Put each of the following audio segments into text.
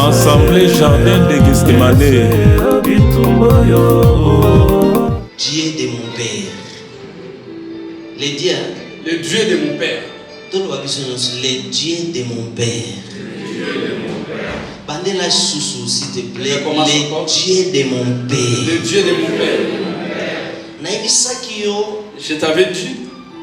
Assemblée Jardin de Gethsemane. Dieu de mon père. Le Dieu de mon père. Le Dieu de mon père. Bandela Soussou, s'il te plaît. Le Dieu de mon père. Le Dieu de mon père. Je t'avais dit.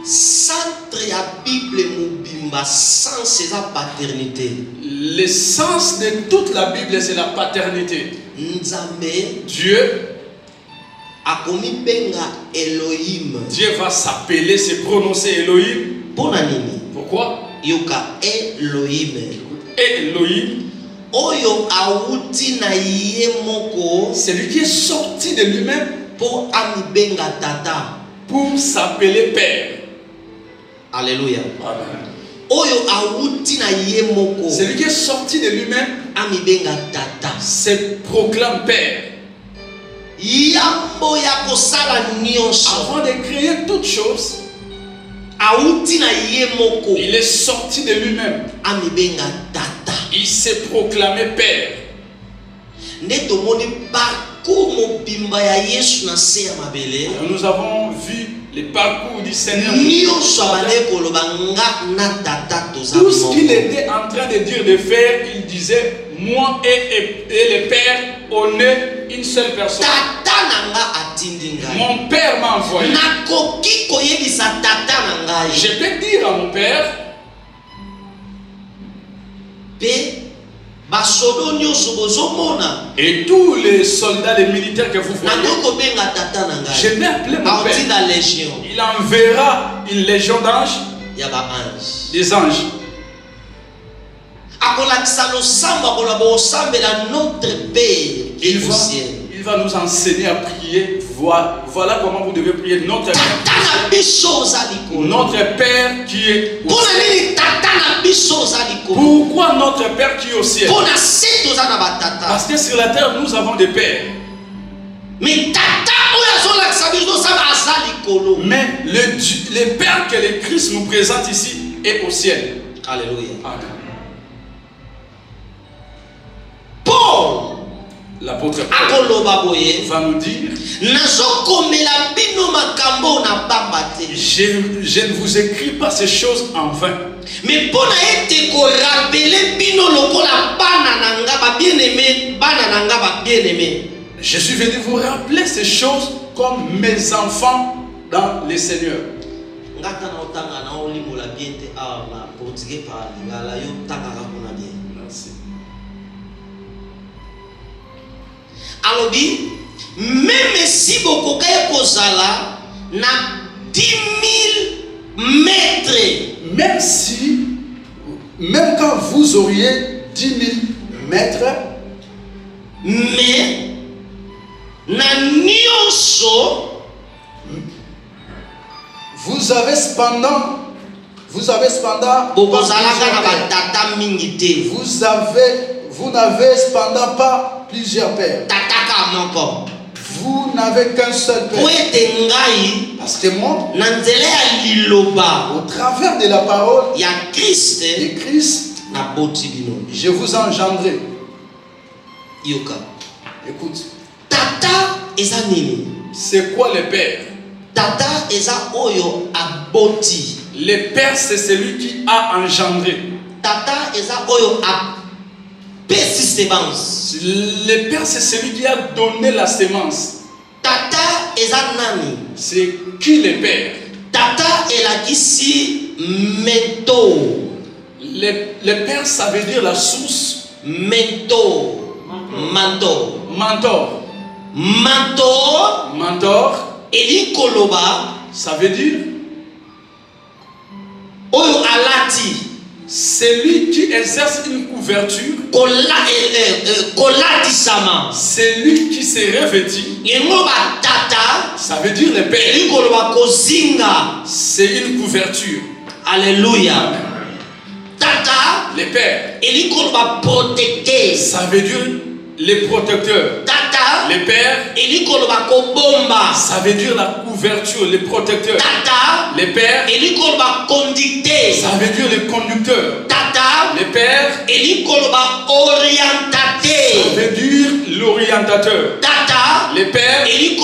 Centre ya Bible mobimba sans ses paternité. L'essence de toute la Bible, c'est la paternité. Nzambe. Dieu. Akomi benga Elohim. Dieu va s'appeler, se prononcer Elohim. Pourquoi? Yoka Elohim. Elohim. Oyo auti na yemoko. C'est lui qui est sorti de lui-même pour ami benga tata. Pour s'appeler Père. Alléluia. Amen. Oyo auti na yemoko. C'est lui qui est sorti de lui-même. Ami benga tata. Se proclame Père. Yambo ya kosala nyonso. Avant de créer toutes choses. Auti na yemoko. Il est sorti de lui-même. Ami benga tata. Il s'est proclamé Père. Nous avons vu les parcours du Seigneur. Tout ce qu'il était en train de dire, de faire, il disait, moi et le Père, on est une seule personne. Mon Père m'a envoyé. Je peux dire à mon Père, et tous les soldats, les militaires que vous voyez, je vais appeler mon Père. Il enverra une légion d'anges, des anges. Il va nous enseigner à prier. Voilà comment vous devez prier. Notre Père qui est au ciel. Pourquoi notre Père qui est au ciel? Parce que sur la terre, nous avons des pères. Mais le Père que le Christ nous présente ici est au ciel. Alléluia. Amen. Paul, l'apôtre Paul va nous dire, je ne vous écris pas ces choses en vain. Mais pour être rappeler bino lokola bana nanga ba bien-aimé. Je suis venu vous rappeler ces choses comme mes enfants dans le Seigneur. Merci. Alobi, même si beaucoup kozala na 10 000 mètres. Même quand vous auriez 10 000 mètres, mais na nyonso, vous avez cependant vous n'avez cependant pas plusieurs pères. Vous n'avez qu'un seul Père. Parce que moi, au travers de la parole de Christ, je vous engendrerai. Écoute. C'est quoi le Père? Le Père, c'est celui qui a engendré. Le Père, c'est celui qui a donné la sémence. C'est qui le Père? Le Père, ça veut dire la source. Mentor. Ça veut dire celui qui exerce une couverture. Celui qui se revêtit. Ça veut dire le Père. C'est une couverture. Alléluia. Tata, le Père. Ça veut dire les protecteurs. Tata, le Père. Ça veut dire la couverture, les protecteurs. Tata, le Père. Ça veut dire les conducteurs. Tata, le Père. orientateur. orientateur. Tata, Le père, et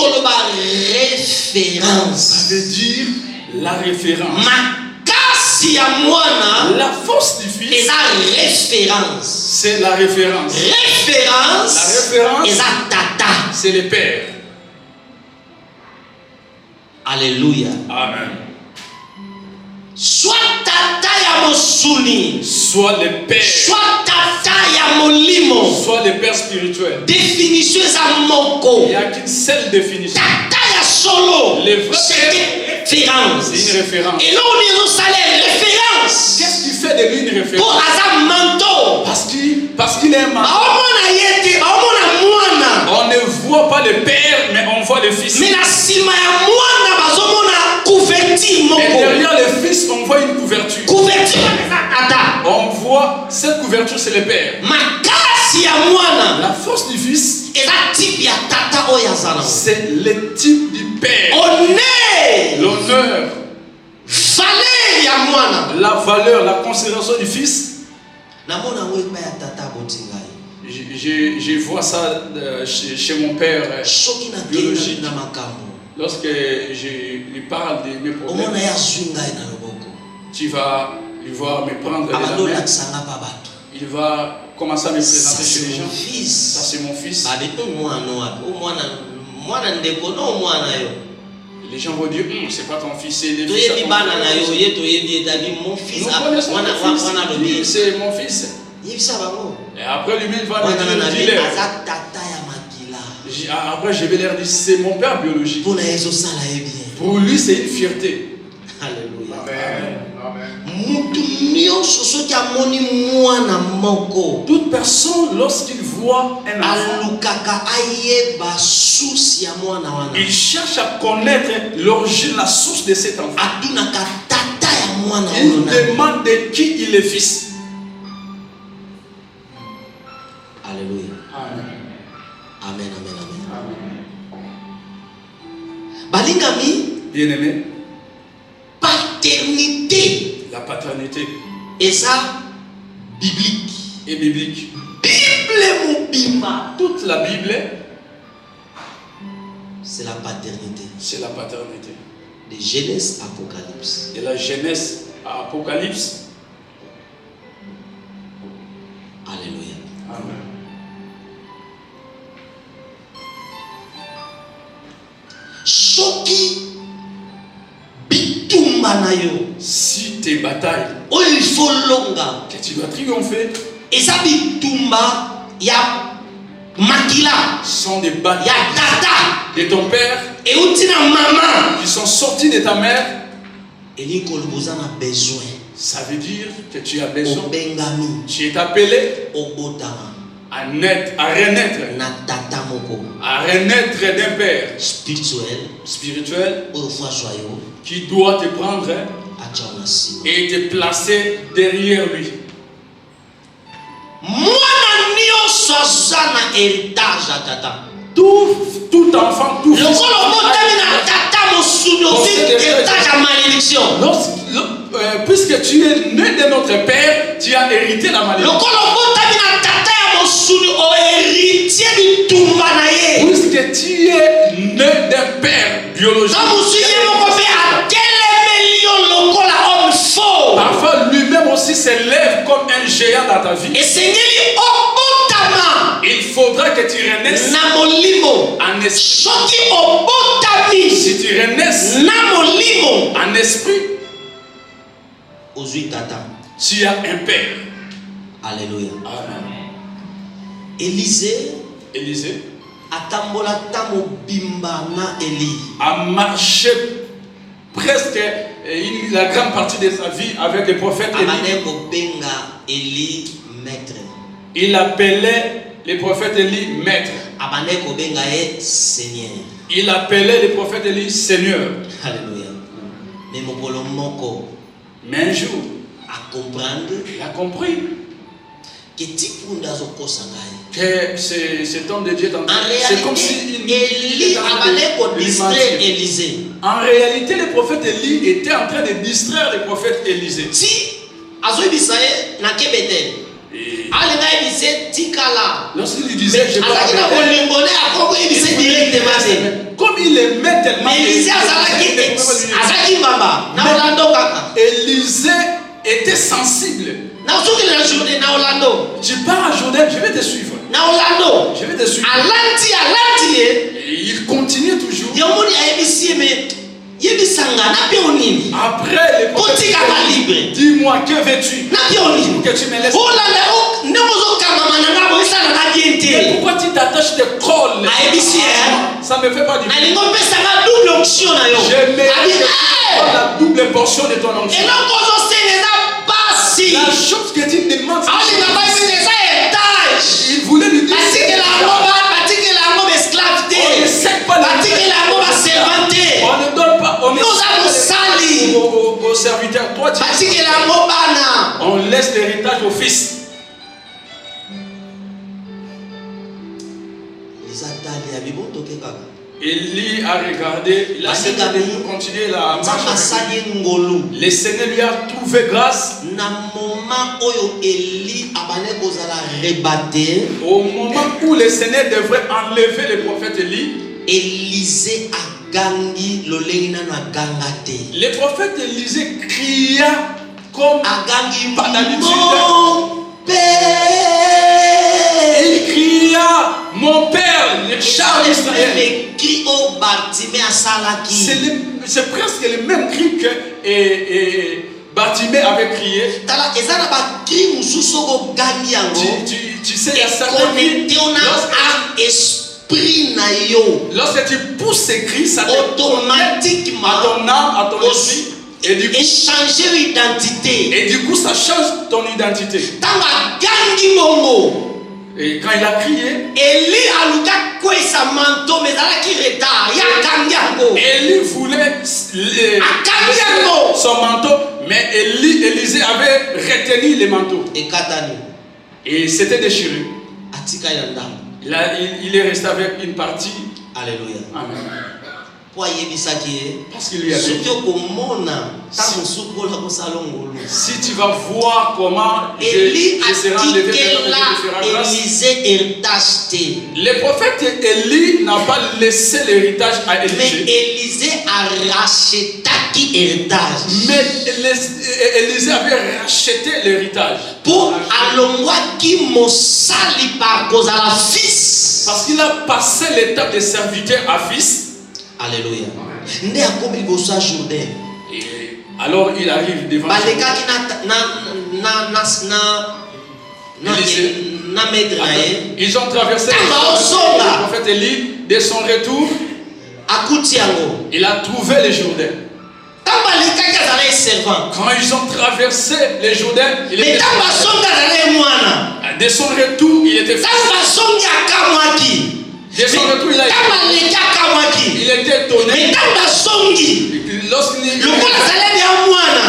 référence. ça veut dire la référence. La force du fils est la référence. C'est la référence. Référence. La référence est la tata. C'est le père. Alléluia. Amen. Soit tata ya mosuni, soit le père, soit tata ya molimo, soit le père spirituel. Définition za moko. Il n'y a qu'une seule définition. Tata ya solo, c'est référence. C'est une référence. Et là on est au salaire référence. Qu'est-ce qui fait de lui une référence? Pour Azam manto. Parce qu'il est un manteau. On ne voit pas le père, mais on voit le fils. Mais derrière le fils, on voit une couverture. On voit cette couverture, c'est le père. La force du fils, c'est le type du père. L'honneur, la valeur, la considération du fils. Je vois ça chez mon père biologique. Lorsque je lui parle de mes problèmes, tu vas lui voir me prendre de la main. Il va commencer à me présenter chez les gens. Ça c'est mon fils. Les gens vont dire, c'est pas ton fils, c'est le fils. C'est mon fils. Et après lui-même il va me dire, après je vais leur dire, c'est mon père biologique. Pour lui c'est une fierté. Alléluia. Amen. Toute personne, lorsqu'il voit un enfant, il cherche à connaître l'origine, la source de cet enfant. Il demande de qui il est fils. Alléluia. Amen. Amen, amen, amen. Balingami, bien-aimé, paternité. La paternité. Et ça, biblique. Et biblique. Bible Mubima. Toute la Bible, c'est la paternité. C'est la paternité. De Genèse à Apocalypse. De la Genèse à Apocalypse. Alléluia. Amen. Soki bitumba na yo. Si tes batailles, il faut longa, que tu dois triompher, et ça bitumba ya makila sont des batailles ya tata de ton père et utina maman qui sont sortis de ta mère. Et l'ikoloboza na besoin. Ça veut dire que tu as besoin. Obengami. Tu es appelé Obotama. À renaître. Na tata moko. À renaître d'un père spirituel qui doit te prendre et te placer derrière lui. Tout enfant, tout fils, puisque tu es né de notre père, tu as hérité la malédiction. Puisque tu es né d'un père biologique, parfois lui-même aussi s'élève comme un géant dans ta vie. Il faudra que tu renaisses en esprit. Si tu renaisses en esprit, tu as un père. Alléluia. Amen. Élisée a marché presque la grande partie de sa vie avec le prophète Élie. Il appelait le prophète Élie maître. Il appelait le prophète Élie Seigneur. Alléluia. Mais un jour, il a compris que cet homme de Dieu est en train de... C'est comme si en réalité, le prophète Élie était en train de distraire le prophète Élisée. Lorsqu'il lui disait, je comme il aimait tellement Élisée était sensible. Tu pars à Jourdain, je vais te suivre. Je vais te suivre. Et il continue toujours. Après les prophètes, dis-moi, que veux-tu? Que tu me laisses. Mais pourquoi tu t'attaches de colle? Ça ne me fait pas du bien. Je mérite la double portion de ton onction. La chose que tu demandes, il voulait lui dire, on ne donne pas aux serviteurs. Toi, on laisse l'héritage au fils. Élie a regardé, il a essayé de continuer la marche. Le Seigneur lui a trouvé grâce. Au moment où le Seigneur devrait enlever le prophète Élie, le prophète Élisée cria comme pas d'habitude. Il cria, mon père, le char d'Israël. C'est presque le même cri que Bartimée avait crié. Tu sais, il y a certains cris. Lorsque tu pousses ces cris, ça automatiquement à ton âme, à ton esprit. Et du coup, changer l'identité. Et du coup, ça change ton identité. Et quand il a crié, Élie voulait son manteau, mais Élisée avait retenu le manteau. Et c'était déchiré. Là, il est resté avec une partie. Alléluia. Amen. Parce qu'il lui a dit, si tu vas voir comment je serai enlevé, le prophète Élie n'a pas laissé l'héritage à Élisée. Mais Élisée a racheté l'héritage. Mais Élisée avait racheté l'héritage. Pour parce qu'il a passé l'étape de serviteur à fils. Alléluia. Et alors il arrive devant ils ont traversé le prophète Élie. De son retour, il a trouvé les Jourdains. Quand ils ont traversé les Jourdains, il était de son retour, il était de son retour, il était étonné. Lorsqu'il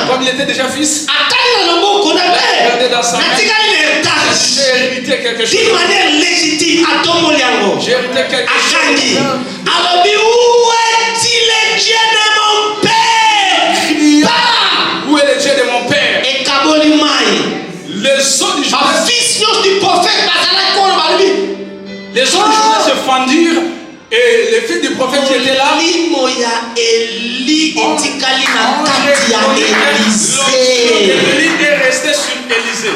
comme il était déjà fils, il regardait dans sa main. J'ai hérité quelque chose. D'une manière légitime, j'ai hérité quelque chose. Alors, où est-il le Dieu de mon père? Où est le Dieu de mon père? Et les eaux du prophète, les gens se fendirent et les fils du prophète qui étaient là Élie est resté sur Élisée.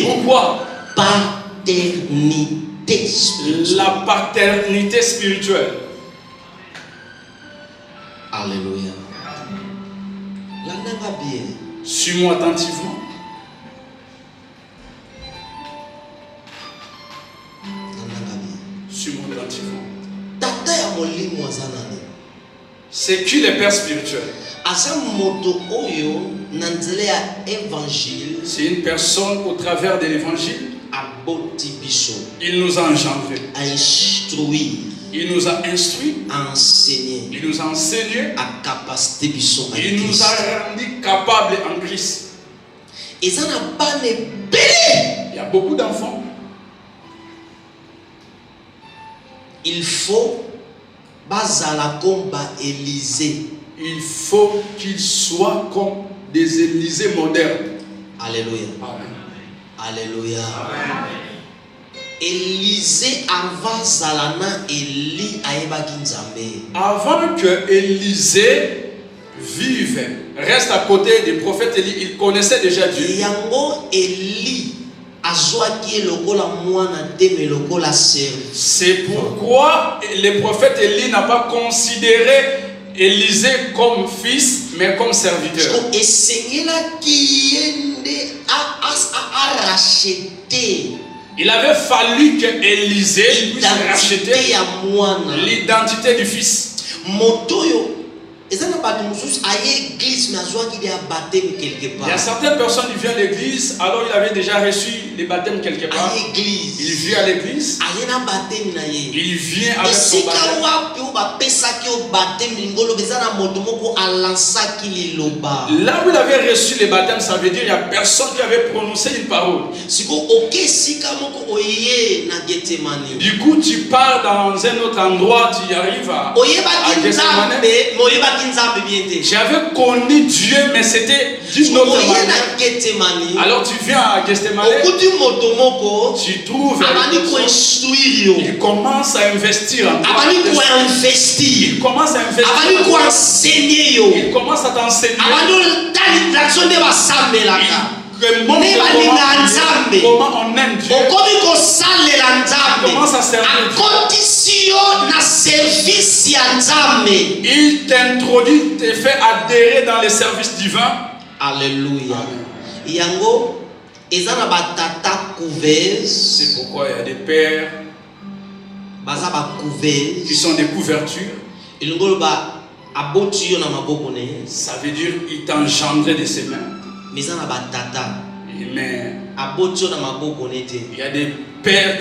Pourquoi? Paternité spirituelle. La paternité spirituelle. Alléluia. Suis-moi attentivement. Suis-moi attentivement. C'est qui le Père spirituel? C'est une personne au travers de l'évangile. Il nous a engendrés. Il nous a instruits. Il nous a enseigné. Il nous a rendus capables en Christ. Il y a beaucoup d'enfants. Il faut il faut qu'ils soient comme des Élysées modernes. Alléluia. Amen. Alléluia. Amen. Élisée avant Zalana Eli ayebaki Nzambe. Avant que Élisée vive, reste à côté du prophète Élie, il connaissait déjà Dieu. Yango Eli azwaki lokola mwana te me lokola servi. C'est pourquoi le prophète Élie n'a pas considéré Élisée comme fils, mais comme serviteur. Et Seigneur qui yende a racheté. Il avait fallu que Élisée puisse racheter l'identité du fils. Motoyo. Il y a certaines personnes qui viennent à l'église, alors il avait déjà reçu les baptêmes quelque part. Il vient à l'église. Il vient avec son baptême. Là où il avait reçu les baptêmes, ça veut dire qu'il n'y a personne qui avait prononcé une parole. Du coup, tu pars dans un autre endroit, tu arrives à Gethsemane. J'avais connu Dieu, mais c'était d'une autre manière. Alors tu viens à Gethsemane, tu trouves il commence à investir en toi. Il commence à investir. Il commence à t'enseigner. Comment on aime Dieu. Commence à servir Dieu. Il t'introduit, te fait adhérer dans les services divins. Alléluia. C'est pourquoi il y a des pères qui sont des couvertures. Ça veut dire qu'il t'a engendré de ses mains. Mais il y a des pères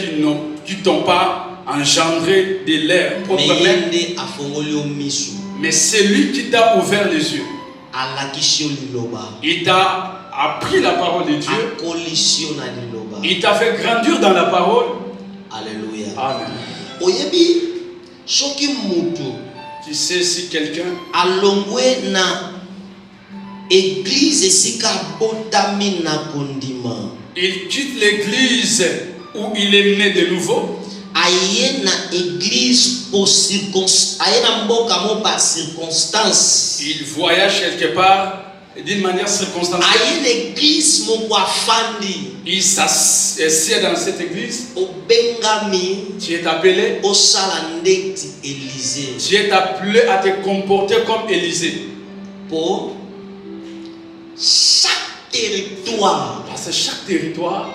qui t'ont pas engendré de l'air proprement. Mais c'est lui qui t'a ouvert les yeux. Il t'a appris la parole de Dieu. Il t'a fait grandir dans la parole. Alléluia. Amen. Tu sais, si quelqu'un il quitte l'église où il est né de nouveau, il voyage quelque part d'une manière circonstancielle. Il s'assied dans cette église. Tu es appelé. Tu es appelé à te comporter comme Élisée. Pour chaque territoire. Parce que chaque territoire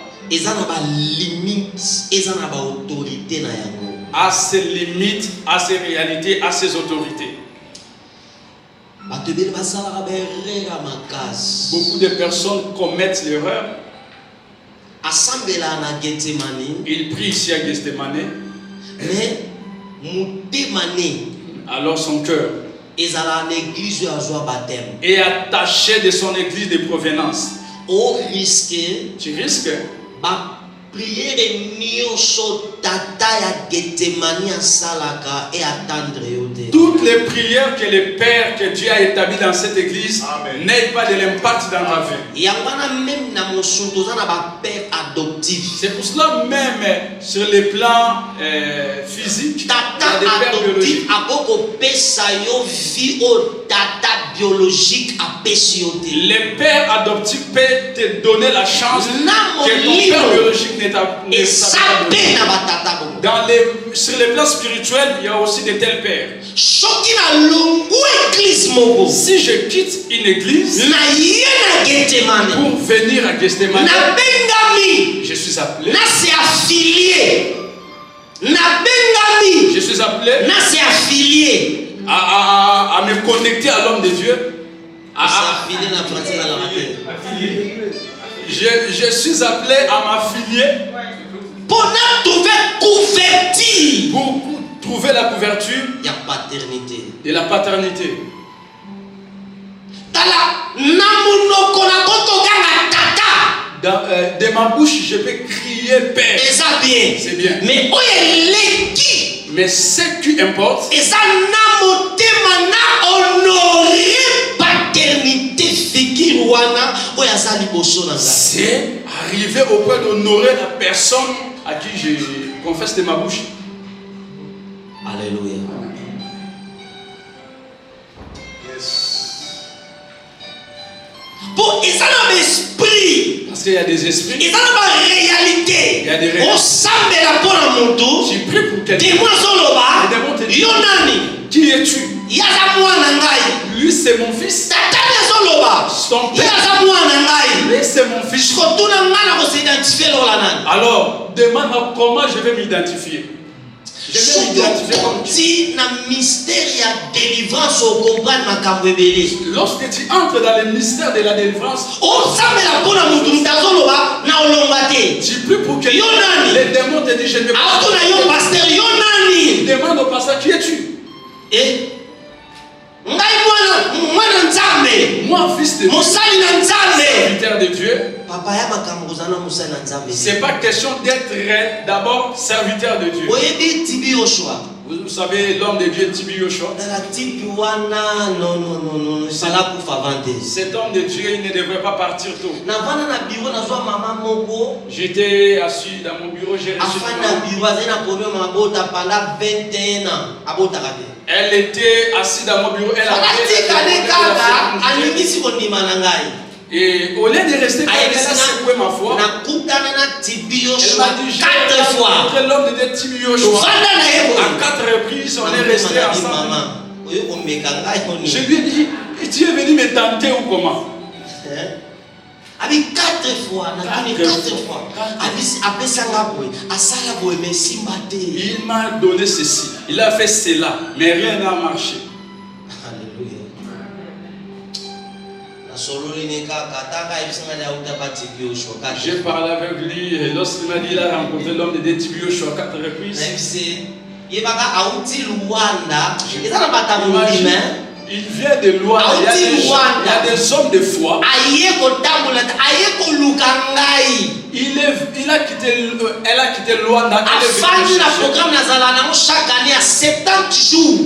a ses limites, a ses réalités, a ses autorités. Beaucoup de personnes commettent l'erreur. Ils prient ici à Gethsemane. Alors son cœur est attaché de son église de provenance. Tu risques toutes les prières que le Père que Dieu a établies dans cette église n'aient pas de l'impact dans ta vie. C'est pour cela même sur les plans physiques, il y a des pères biologiques. Le père adoptif peut te donner la chance que ton père biologique n'est pas donné. Sur les plans spirituels, il y a aussi de tels pères. Si je quitte une église pour venir à Gethsemane, je suis appelé. Je suis appelé à me connecter à l'homme de Dieu. Je suis appelé à m'affilier pour trouver la couverture de la paternité. De ma bouche, je peux crier Père. C'est bien. Mais ce qui importe, c'est arriver au point d'honorer la personne à qui je confesse de ma bouche. Alléluia. Pour ils ont un esprit. Parce qu'il y a des esprits. Ils ont une réalité. Il y a des réalités. On semble la pour un moto. Tu pries pour quelqu'un. Dis-moi Zoloba. Les démons te disent. Yonani. Qui es-tu? Yazamoua nangai. Lui c'est mon fils. Tatane Zoloba. Son père. Yazamoua nangai. Lui c'est mon fils. Kotuna ngana ko s'identifier lola. Alors, demande-moi comment je vais m'identifier. Je vais m'identifier comme si na mystère ya délivrance au comprendre makambo ebele. Lorsque tu entres dans le mystère de la délivrance, on sambela pona mutu mutazoloba na olongate. Tu pries pour que les démons te disent je ne vais pas. Atuna yo pasteur yo nani? Demande au pasteur qui es-tu? Eh? Ngai mwana nzambe. Moi fils de Dieu. Mosali na nzambe. Serviteur de Dieu. Papa ya makambo zana mosali na nzambe. C'est pas question d'être d'abord serviteur de Dieu. Oyebi Tibi Yoshua. Vous savez l'homme de Dieu Tibi Yoshua. Non, ça l'a pour favante. Cet homme de Dieu il ne devrait pas partir tôt. Na vana na bureau na soi maman moko. J'étais assis dans mon bureau, j'ai reçu. Afin na bureau azena problème mabota pendant 21 ans. Abota kate. Elle était assise dans mon bureau, elle a et au lieu de rester comme elle a secoué ma foi, elle m'a dit j'ai 4 fois. rencontré l'homme de Tibi Yoshua. À 4 reprises, on est resté ensemble. Je lui ai dit, tu es venu me tenter ou comment? Avec 4 fois, il m'a donné ceci, il a fait cela, mais rien n'a marché. Alléluia. J'ai parlé avec lui et lorsqu'il m'a dit qu'il a rencontré l'homme de Tibi Yoshua 4 reprises. Il vient de loin, il y a des hommes de foi. Elle a quitté Luanda.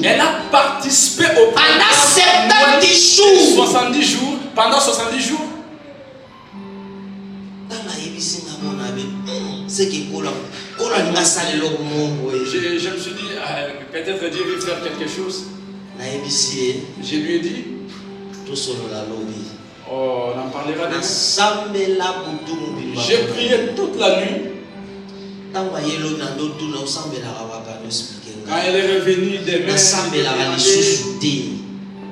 Elle a participé au pendant 70 jours. 70 jours. Pendant 70 jours. Je me suis dit, peut-être Dieu veut faire quelque chose. Je lui ai dit, oh, on en parlera demain. J'ai prié toute la nuit. Quand elle est revenue demain,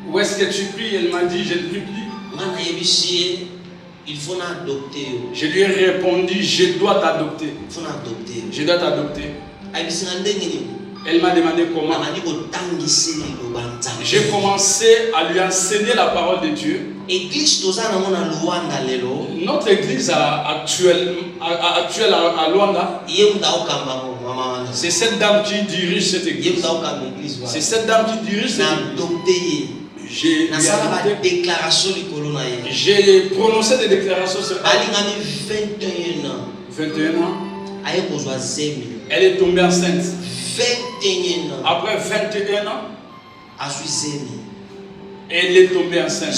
où est-ce que tu pries? Elle m'a dit, je ne prie plus. Il faut adopter. Je lui ai répondu, je dois t'adopter. Je dois t'adopter. Elle m'a demandé comment. J'ai commencé à lui enseigner la parole de Dieu. Notre église actuelle à Luanda, c'est cette dame qui dirige cette église. C'est cette dame qui dirige cette église. J'ai prononcé des déclarations sur elle. 21 ans. Elle est tombée enceinte. 21 ans. Après 21 ans, elle est tombée enceinte.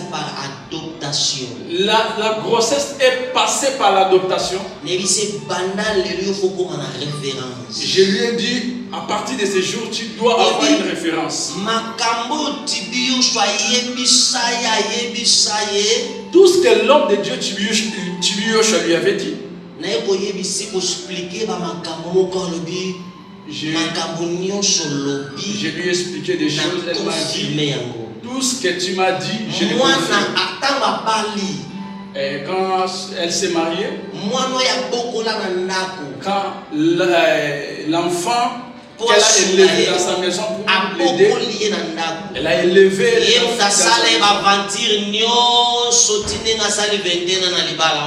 Par adoptation. La grossesse est passée par l'adoptation. Je lui ai dit, à partir de ce jour, tu dois avoir une référence. Tout ce que l'homme de Dieu Tibi Yoshua lui avait dit, je lui ai expliqué des choses. Elle m'a dit, tout ce que tu m'as dit, je l'ai confirmé. Et quand elle s'est mariée, quand l'enfant qu'elle a élevé dans sa maison pour l'aider, elle a élevé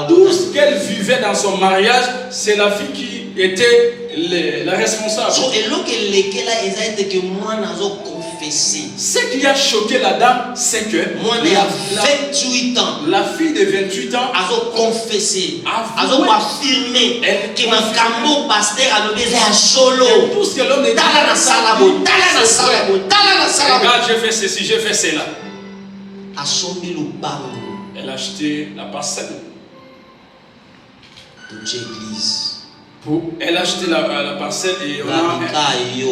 tout ce qu'elle vivait dans son mariage, c'est la fille qui était la responsable. Ce qui a choqué la dame, c'est que la fille de 28 ans a confessé, a affirmé que ma pasteur a levé à solo. Tout ce que l'homme dit, regarde, j'ai fait ceci, j'ai fait cela. Elle a acheté la parcelle de l'église. Elle a acheté la parcelle et on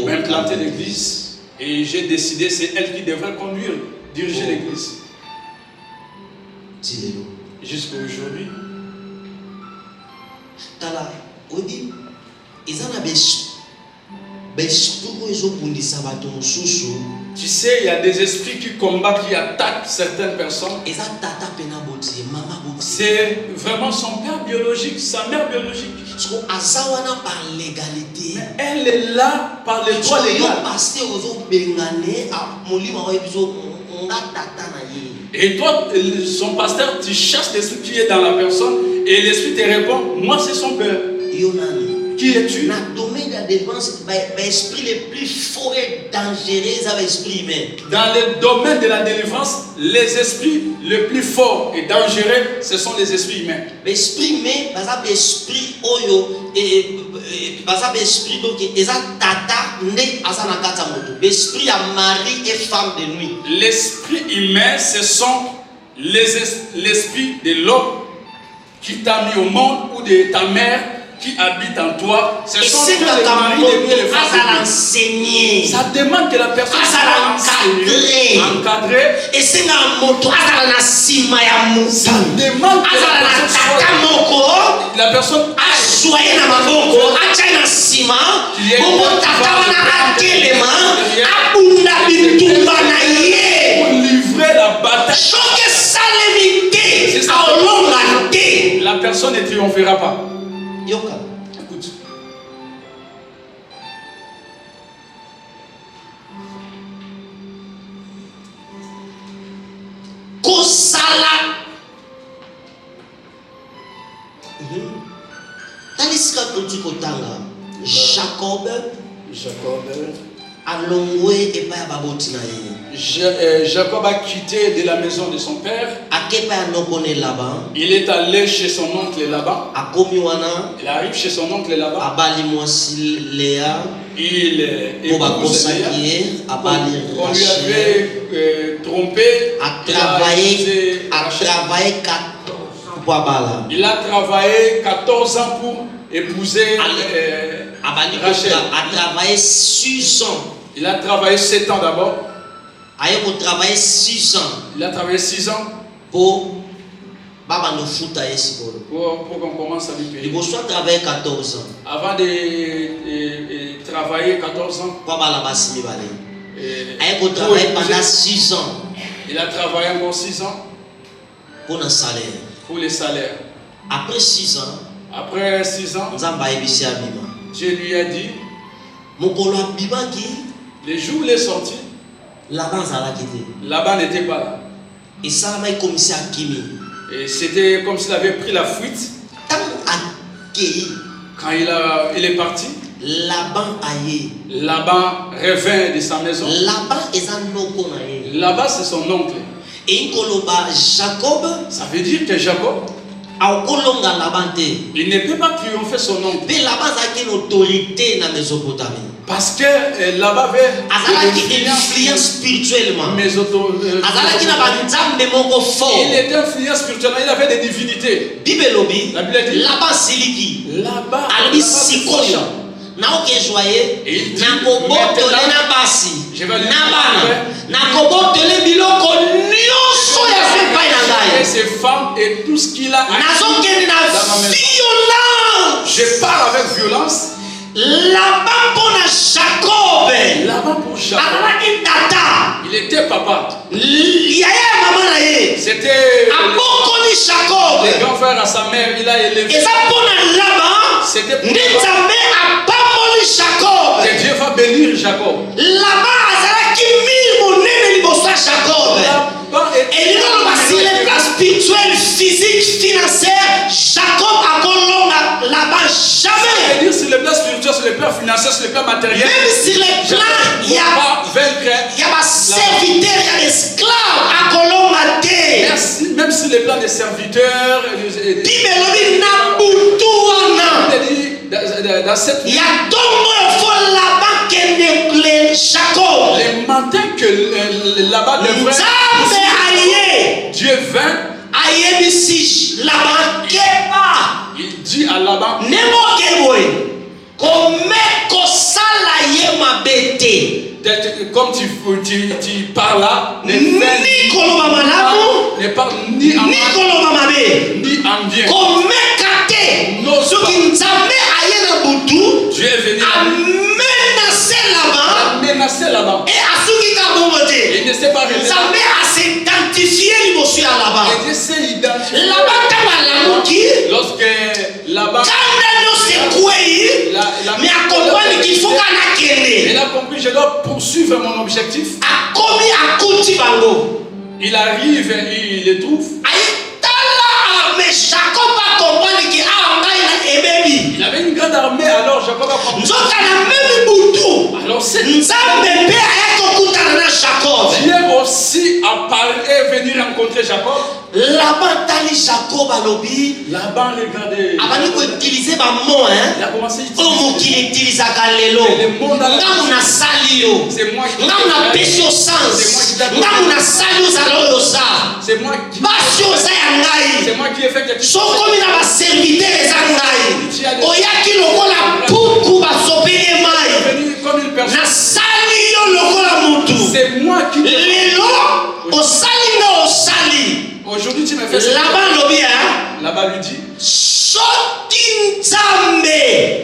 a implanté l'église. Et j'ai décidé, c'est elle qui devrait diriger l'église. Jusqu'à aujourd'hui. Tu sais, il y a des esprits qui combattent, qui attaquent certaines personnes. C'est vraiment son père biologique, sa mère biologique. Mais elle est là par les droits légaux. Et toi, son pasteur, tu chasses l'esprit qui est dans la personne et l'esprit te répond, moi c'est son père. Qui es-tu? Dans le domaine de la délivrance, l'esprit le plus fort et dangereux, c'est l'esprit humain. Dans le domaine de la délivrance, les esprits les plus forts et dangereux, ce sont les esprits humains. L'esprit humain, c'est l'esprit oyo et l'esprit donc ils tata né azanakata moto. L'esprit à mari et femme de nuit. L'esprit humain, ce sont l'esprit de l'homme qui t'a mis au monde ou de ta mère qui habite en toi. Ce sont les maris de les femmes. Ça demande que la personne soit encadrée. Et c'est ça demande que la personne soit pour livrer la bataille. La personne ne triomphera pas. Écoute. Jacob a quitté de la maison de son père. Il est allé chez son oncle Laban. Il arrive chez son oncle Laban. Il épouse Léa. On lui avait trompé. Il a travaillé 14 ans pour épouser Rachel. A travaillé 6 ans. Il a travaillé 7 ans d'abord. Il a travaillé 6 ans. Il a travaillé 6 ans pour qu'on commence à lui payer. Il a travaillé 14 ans. Avant de travailler 14 ans. Il a travaillé pendant 6 ans. Il a travaillé encore 6 ans pour le salaire. Pour les salaires. Après 6 ans, Dieu lui a dit, les jours où il est sorti, Laban n'était pas là. Et c'était comme s'il avait pris la fuite. Quand il est parti, Laban revint de sa maison. Laban c'est son oncle. Et Jacob, ça veut dire que Jacob, il ne peut pas triompher son oncle. Mais Laban a une autorité dans la Mésopotamie. Parce que Laban avait une influence spirituellement. Il était influent spirituellement, il avait des divinités. La Bible dit Laban siliki. Laban sikoyo. Naoke joyeux. Nakobotole na basi. Nabana. Nakobotole biloko nyonso ya fepa na ngai. Ses femmes et tout ce qu'il a. Nazokende na violence. Je parle avec violence. Laban pour Jacob. Laban pour Jacob. Il était papa. C'était Jacob. Le grand frère à sa mère, il a élevé. C'était pour Jacob. Que Dieu va bénir Jacob. Sur les plans spirituels, physiques, financiers, Jacob a colonné là-bas jamais. C'est-à-dire sur les plans spirituels, sur les plans financiers, sur les plans matériels. Même sur les plans, il y a serviteurs, il y a esclaves à colonner. Même sur les plans des serviteurs. Dans cette il y a Jacob. Les matins que là-bas devrait Dieu vint. il dit à Laban, comme tu parles là, ne parle ni en mal, ni en bien. Dieu est venu menacer Laban. Et il ne s'est pas réveillé. Et Dieu s'est identifié. Lorsque Laban il a compris, je dois poursuivre mon objectif. Il arrive et il les trouve. Il avait une grande armée, alors Jacob a compris. Alors c'est Dieu aussi apparaît et venir rencontrer Jacob. Laban regardait. Il a commencé à utiliser le monde dans la c'est moi qui c'est moi qui ai fait quelque chose. Comme une personne. C'est moi qui aujourd'hui tu me fais ça. Là-bas lui dit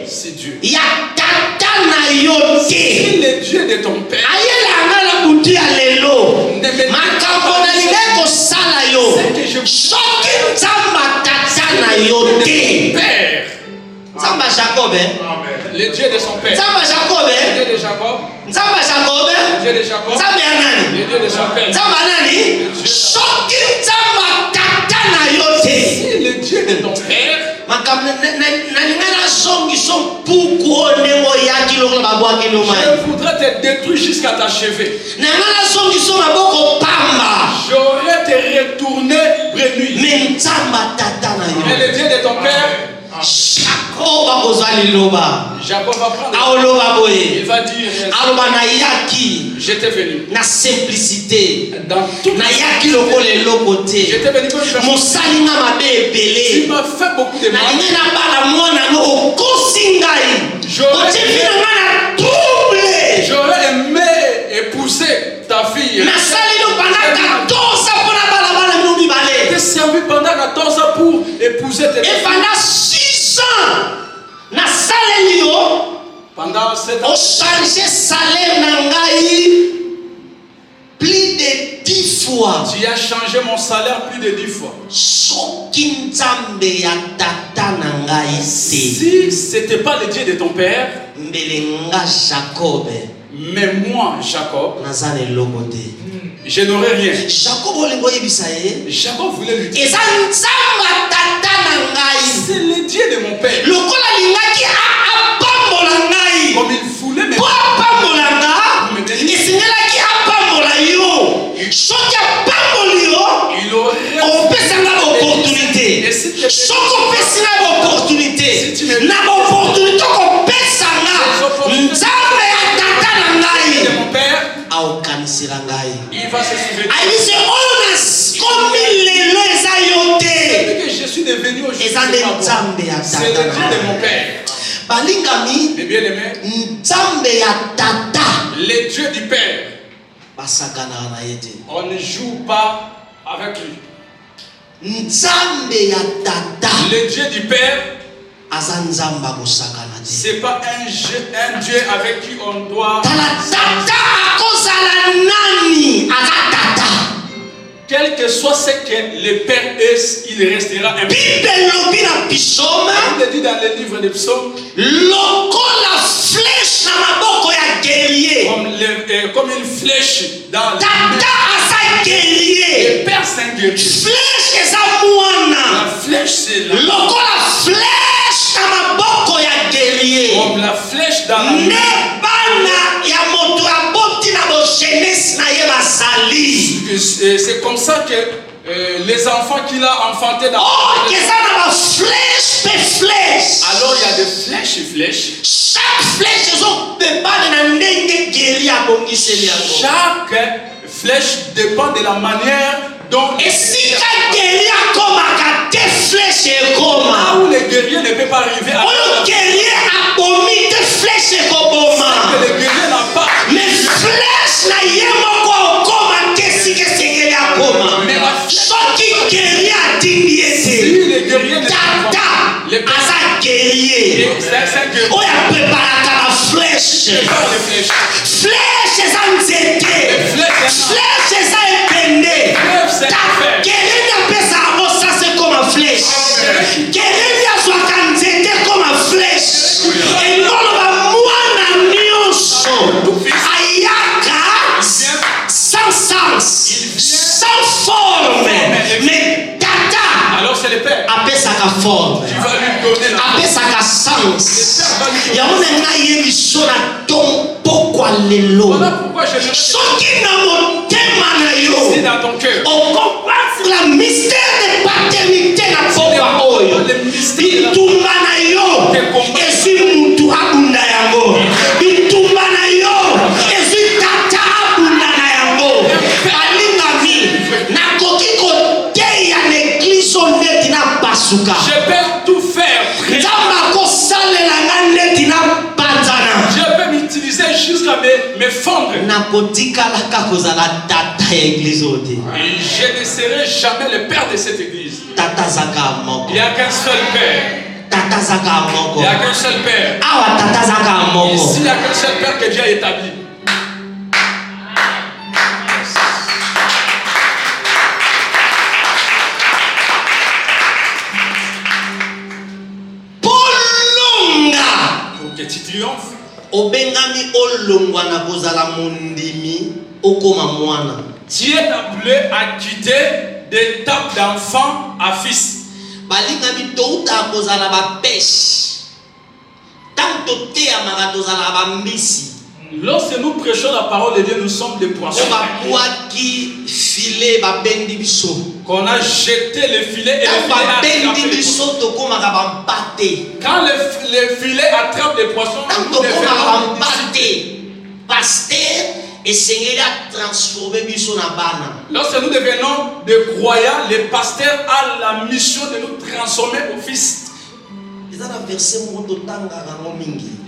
c'est Dieu. Si le Dieu de ton père le Dieu de son père, le Dieu de Jacob, le Dieu de Jacob, le Dieu de Jacob, le Dieu de son père, si le Dieu de ton père, je voudrais te détruire jusqu'à t'achever. J'aurais te retourné brenouille. Mais le Dieu de ton père, Jacob va prendre. Il va dire j'étais venu na simplicité dans toute na yaki lokole lokote j'étais venu pour mosalinga mabe ebele il m'a fait beaucoup de mal. Na ngena bala mwana no okosingai j'aurais aimé épouser ta fille. Na salino pendant 14 ans pour la bala bala minobi balé. J'ai servi pendant 14 ans pour épouser tes et pendant 6 ans na salelio pendant 7 ans au changer salaire nangai plus de 10 fois. Tu as changé mon salaire plus de 10 fois. Si c'était pas le Dieu de ton père, mais moi Jacob, je n'aurais rien. Jacob voulait lui dire c'est le Dieu de mon père. Comme il voulait me il aurait et si tu de mon père, il va se souvenir. Depuis que je suis devenu aujourd'hui, c'est le Dieu de mon père. Et bien aimé, le Dieu du père, on ne joue pas avec lui. Le Dieu du père, c'est pas un Dieu avec qui on doit. Quel que soit ce que le père est, il restera un père. Il dit dans le livre des psaumes, comme une flèche dans le père c'est un guerrier. La flèche c'est la comme la flèche dans la c'est comme ça que les enfants qu'il a enfantés dans alors il y a des flèches et flèches. Chaque flèche dépend de la manière dont et si un guerrier comme à tes flèches comme là où les guerriers ne peuvent pas arriver à le guerrier a commis tes flèches comme le guerrier n'a pas mais flèche na yemo quoi comme tes si que c'est guerrier comme ce qui guerrier a dit si les guerriers ne tata asa guerrier on a préparé la flèche flèche ça nous était flèche ça est pendé guerrier n'a pas ça ça c'est comme une flèche guerrier n'a soit candidaté comme une flèche et non va moi na nyonso ayaka sans sens sans forme mais tata alors c'est le père appelle ça ka forme tu vas lui donner la appelle ça ka sens ya on a yebi sona ton pourquoi lelo voilà pourquoi je le soki na motema na yo c'est dans ton cœur on comprend la mystère de paternité na pokwa oyo bitumba na yo esi mutu abunda yango bitumba na yo esi tata abunda na yango alingami nakoki koteya na eglise ondeti na basuka je peux tout faire nzambe akosalela nga ndeti na panzana je peux m'utiliser jusqu'à me fondre nakotikalaka kozala tata ya eglise oyo te et je ne serai jamais le père de cette église tata zaka moko il n'y a qu'un seul père tata zaka moko il n'y a qu'un seul père awa tata zaka moko ici il n'y a qu'un seul père que Dieu a établi pour que tu triomphes obengami olongwa na kozala mondimi okoma mwana tu es appelé à quitter d'étape d'enfant à fils balingami touta kozala bapeshe tant toteyamaka tozala bambisi lorsque nous prêchons la parole de Dieu nous sommes des poissons babwaki filet babendi biso qu'on a jeté le filet et le filet a attrapé les poissons. Quand le filet attrape les poissons, nous devenons pasteur et Seigneur a transformé biso na bana. Lorsque nous devenons des croyants, le pasteur a la mission de nous transformer au fils. Il y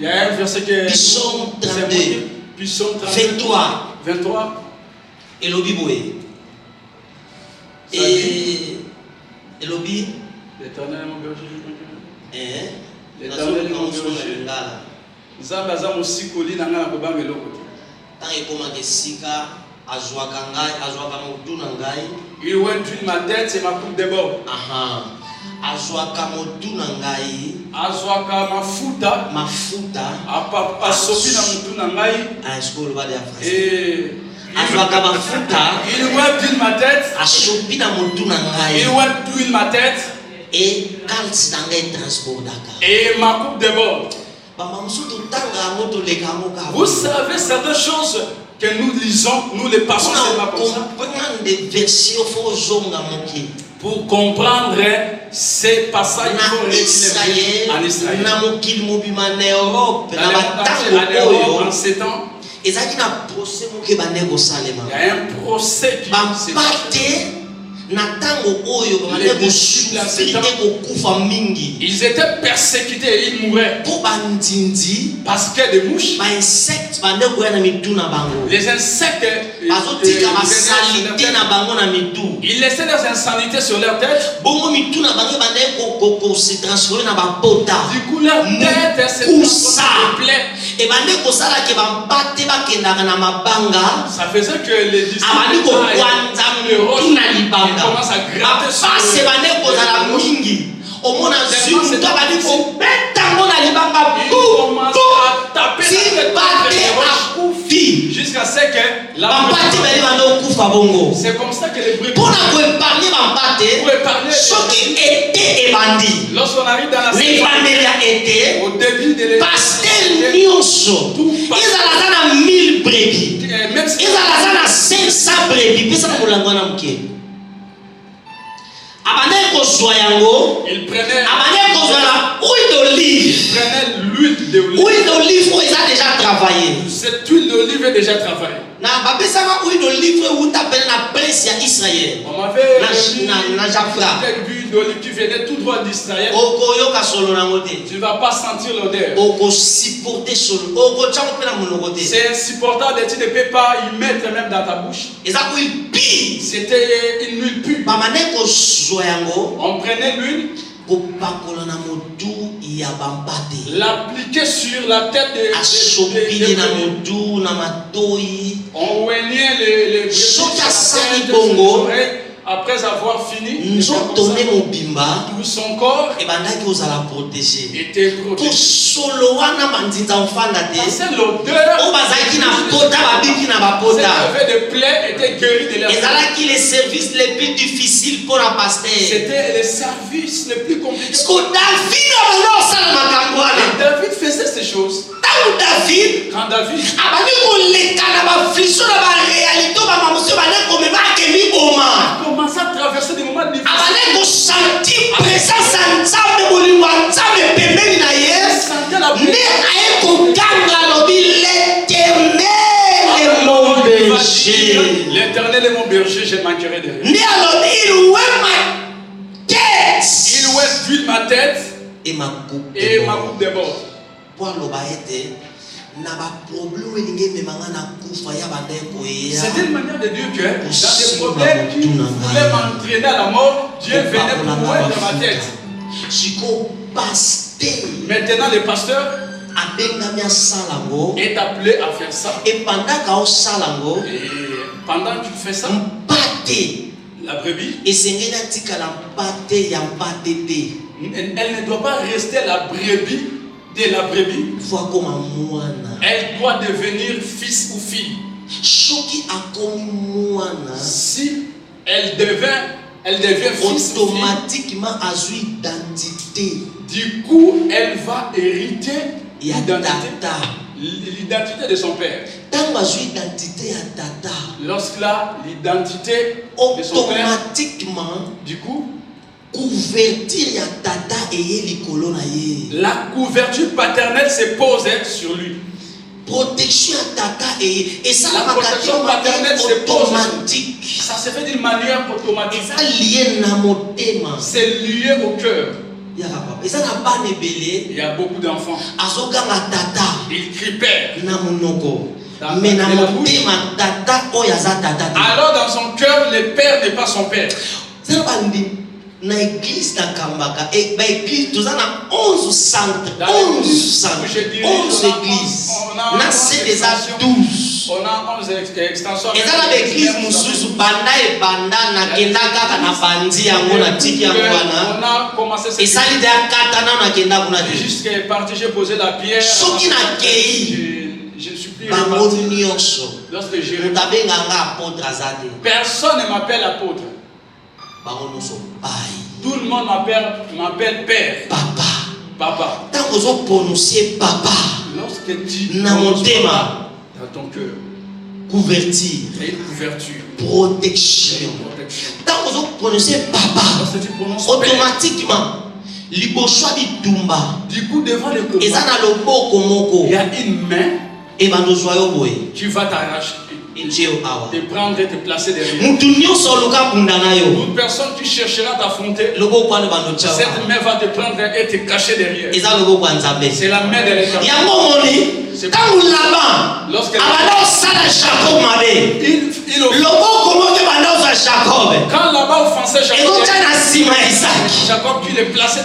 a un verset que Psaume 32, Psaume 23. Et l'obi boé. Et l'obi. L'Éternel est mon berger. L'Éternel est mon berger. Nzambe aza mosikoli na nga na kobanga eloko te. Tant ekomaka esika azwaka ngai azwaka motu na ngai. Il ointue ma tête et ma coupe déborde. Azwaka motu na ngai. Azwaka mafuta. Asopi na motu na ngai. Est-ce va dire azwaka mafuta. Il ointue ma tête. Asopi na motu na ngai. Il ointue ma tête. Et quand na ngai transportaka. Et ma coupe déborde. Vous savez certaines choses que nous lisons, nous les passons seulement comme ça. Pour comprendre ces passages, il faut retirer en Israël. En ces temps, il y a un procès qui ils étaient persécutés et ils mouraient parce que des mouches, les insectes, ils laissaient leurs insanités sur leur tête. Du coup leur tête se transformait en ça faisait que les disciples commence à gratter sur jusqu'à ce que la c'est comme ça que les bruits pour épargner lorsqu'on arrive dans la au début de il prenait l'huile d'olive où ils ont déjà travaillé. Cette huile d'olive est déjà travaillée. On m'avait remis cette huile d'olive qui venait tout droit d'Israël. Tu ne vas pas sentir l'odeur. C'est insupportable et tu ne peux pas y mettre même dans ta bouche. C'était une huile pure. On prenait l'huile, l'appliquer sur la tête de on oignait les oreilles. Après avoir fini, tout son corps était protégé. C'est l'odeur. Avait des plaies étaient guéris de leur les services les plus difficiles pour un pasteur. C'était les services les plus compliqués. David faisait ces choses. Quand David commençait à traverser des moments difficiles, il sentait la l'Éternel est mon berger, je ne manquerai de rien. Il huile ma tête et ma coupe déborde. C'était une manière de dire que dans des problèmes qui voulaient m'entraîner à la mort, Dieu venait pour moi dans ma tête. Maintenant, le pasteur est appelé à faire ça. Et pendant qu'il fait ça, la brebis, elle ne doit pas rester la brebis de la brebis. Elle doit devenir fils ou fille. Si elle devient fils, automatiquement à identité. Du coup, elle va hériter l'identité de son père. Lorsqu'il a l'identité de son père, automatiquement, du coup, la couverture paternelle se pose sur lui. Protection et ça, la protection paternelle se pose. Automatique. Ça se fait d'une manière automatique. C'est lié au cœur. Il y a beaucoup d'enfants. Ils crient père. Alors dans son cœur, le père n'est pas son père. Na église na Kambaka et ba église nous en a 11 centres, 11 églises. Na c'est déjà 12. On a 11 extensions. Et dans l'église mususu banda e banda na kenda kaka na bandi yango na tiki yango wana. On a commencé cette. Et ça l'idée à katana na kenda kuna. Juste que parti j'ai posé la pierre. Soki na kei. Je ne suis plus reparti. Lorsque j'ai personne ne m'appelle apôtre. Tout le monde m'appelle père. Papa. Tant que vous prononcez papa. Lorsque tu prononces papa dans ton cœur. Couverture. Protection. Tant que vous prononcez papa. Automatiquement. Du coup devant le combat, il y a une main. Tu vas t'arracher. Te prendre et te placer derrière. Toute personne qui cherchera t'affronter, cette main va te prendre et te cacher derrière. C'est la main de l'Éternel. Lorsque quand là-bas offensait Jacob, puis le plaçait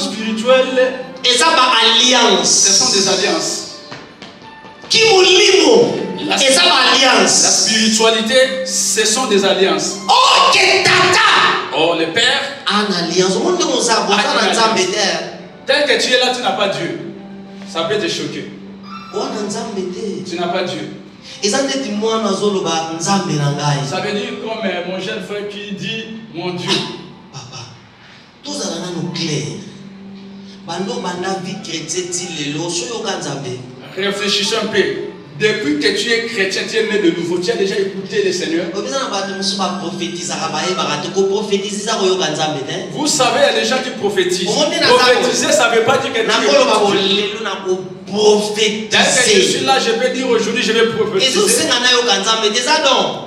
spirituelle, et ça va alliance. ce sont des alliances. Qui moulimo, et ça va alliance. La spiritualité, ce sont des alliances. Oh, que tata! Oh, le Père. En alliance. Au monde de mon sabot, tel que tu es là, tu n'as pas Dieu. Ça peut te choquer. Tu n'as pas Dieu. Ça veut dire comme mon jeune frère qui dit mon Dieu. Papa, tous nous clair. Réfléchissez un peu. Depuis que tu es chrétien, tu es né de nouveau, tu as déjà écouté le Seigneur. Vous savez, il y a des gens qui prophétisent. Prophétiser, ça ne veut pas dire que tu es prophétiser. Je suis là, je peux dire aujourd'hui, je vais prophétiser.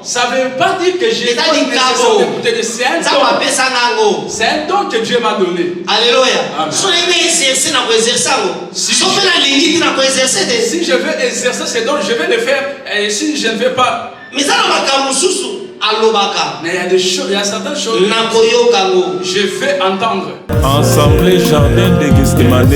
Ça ne veut pas dire que j'ai pas nécessaire d'écouter de c'est un don. C'est un don que Dieu m'a donné. Alléluia. Si je veux exercer ce don, je vais le faire. Et si je ne veux pas. Mais il y a des choses, il y a certaines choses. Je vais entendre. Ensemble, jardin de Gethsemane.